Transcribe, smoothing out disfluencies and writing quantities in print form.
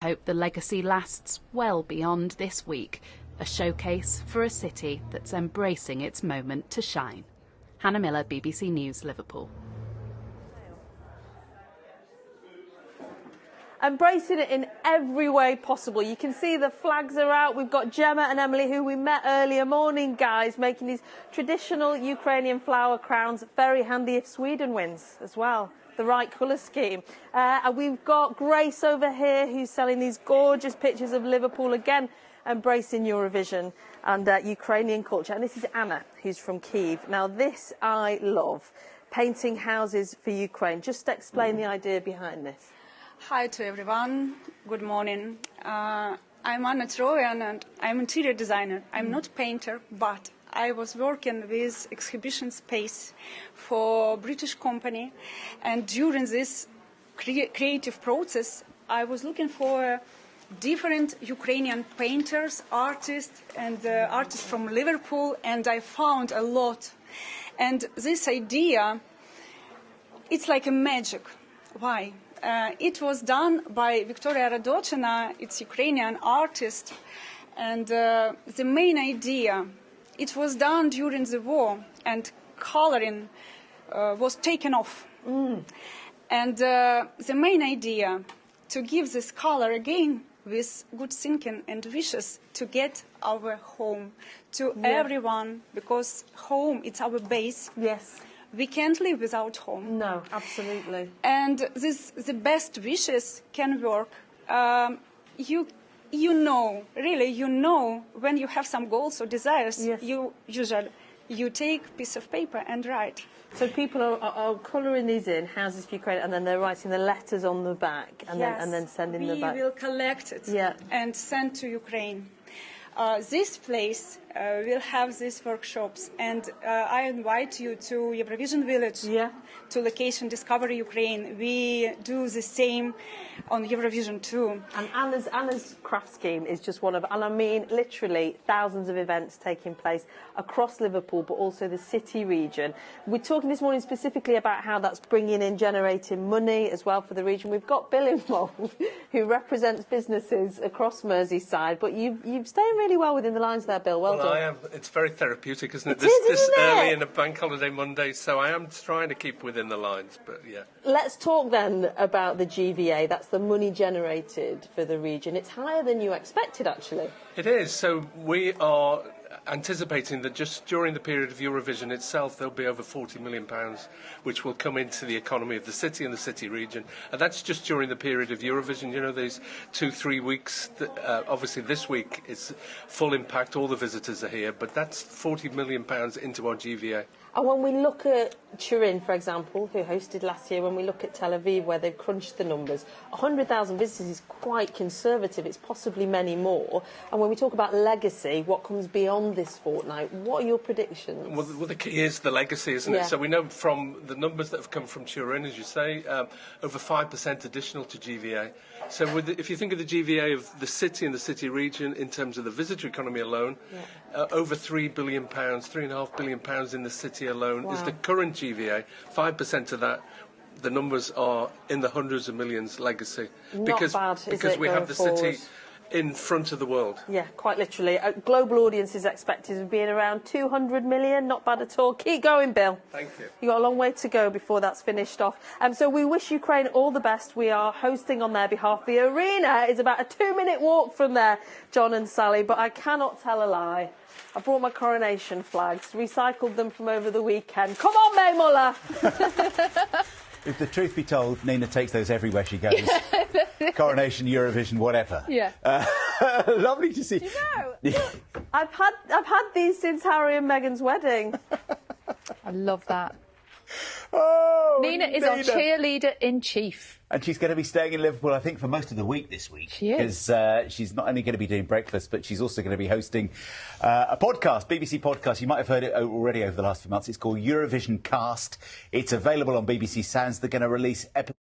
Hope the legacy lasts well beyond this week, a showcase for a city that's embracing its moment to shine. Hannah Miller, BBC News, Liverpool. Embracing it in every way possible. You can see the flags are out. We've got Gemma and Emily, who we met earlier. Morning, guys, making these traditional Ukrainian flower crowns. Very handy if Sweden wins as well. The right colour scheme. And we've got Grace over here, who's selling these gorgeous pictures of Liverpool, again embracing Eurovision and Ukrainian culture. And this is Anna, who's from Kyiv. Now, this I love. Painting houses for Ukraine. Just explain the idea behind this. Hi to everyone. Good morning. I'm Anna Troyan and I'm interior designer. I'm not painter, but I was working with exhibition space for British company, and during this creative process I was looking for different Ukrainian painters, artists and artists from Liverpool, and I found a lot. And this idea, it's like a magic. Why? It was done by Victoria Radochyna, it's Ukrainian artist, and the main idea, it was done during the war, and coloring was taken off. And the main idea, to give this color again with good thinking and wishes to get our home to everyone, because home, it's our base. Yes. We can't live without home. No, absolutely. And the best wishes can work. You know, really, you know, when you have some goals or desires, yes. you take a piece of paper and write. So people are colouring these in, houses for Ukraine, and then they're writing the letters on the back, and then sending them back. We will collect it and send to Ukraine. This place will have these workshops, and I invite you to Eurovision Village, to location Discover Ukraine. We do the same on Eurovision too. And Anna's craft scheme is just one of, and I mean literally thousands of events taking place across Liverpool, but also the city region. We're talking this morning specifically about how that's bringing in, generating money as well for the region. We've got Bill involved, who represents businesses across Merseyside, but you've staying really well within the lines there, Bill. Well done. I am. It's very therapeutic, isn't it? This early in a bank holiday Monday, so I am trying to keep within the lines, but yeah. Let's talk then about the GVA. That's the money generated for the region. It's higher than you expected, actually. It is. So we are anticipating that just during the period of Eurovision itself there'll be over £40 million which will come into the economy of the city and the city region, and that's just during the period of Eurovision. You know, these 2-3 weeks, obviously this week it's full impact, all the visitors are here, but that's £40 million into our GVA. And when we look at Turin, for example, who hosted last year, when we look at Tel Aviv, where they've crunched the numbers, 100,000 visitors is quite conservative. It's possibly many more. And when we talk about legacy, what comes beyond this fortnight, what are your predictions? Well, the key is the legacy, isn't it? So we know from the numbers that have come from Turin, as you say, over 5% additional to GVA. So if you think of the GVA of the city and the city region in terms of the visitor economy alone, over £3 billion, £3.5 billion in the city alone is the current GVA. 5% of that, the numbers are in the hundreds of millions legacy. Because we have the city in front of the world. Yeah, quite literally. Global audience is expected to be in around 200 million. Not bad at all. Keep going, Bill. Thank you. You've got a long way to go before that's finished off. So we wish Ukraine all the best. We are hosting on their behalf. The arena is about a 2-minute walk from there, John and Sally, but I cannot tell a lie. I brought my coronation flags, recycled them from over the weekend. Come on, May Muller! If the truth be told, Nina takes those everywhere she goes. Coronation, Eurovision, whatever. Yeah. Lovely to see. You know, I've had these since Harry and Meghan's wedding. I love that. Oh, Nina is our cheerleader in chief. And she's going to be staying in Liverpool, I think, for most of the week this week. She is. Because she's not only going to be doing breakfast, but she's also going to be hosting a podcast, BBC podcast. You might have heard it already over the last few months. It's called Eurovision Cast. It's available on BBC Sounds. They're going to release episodes.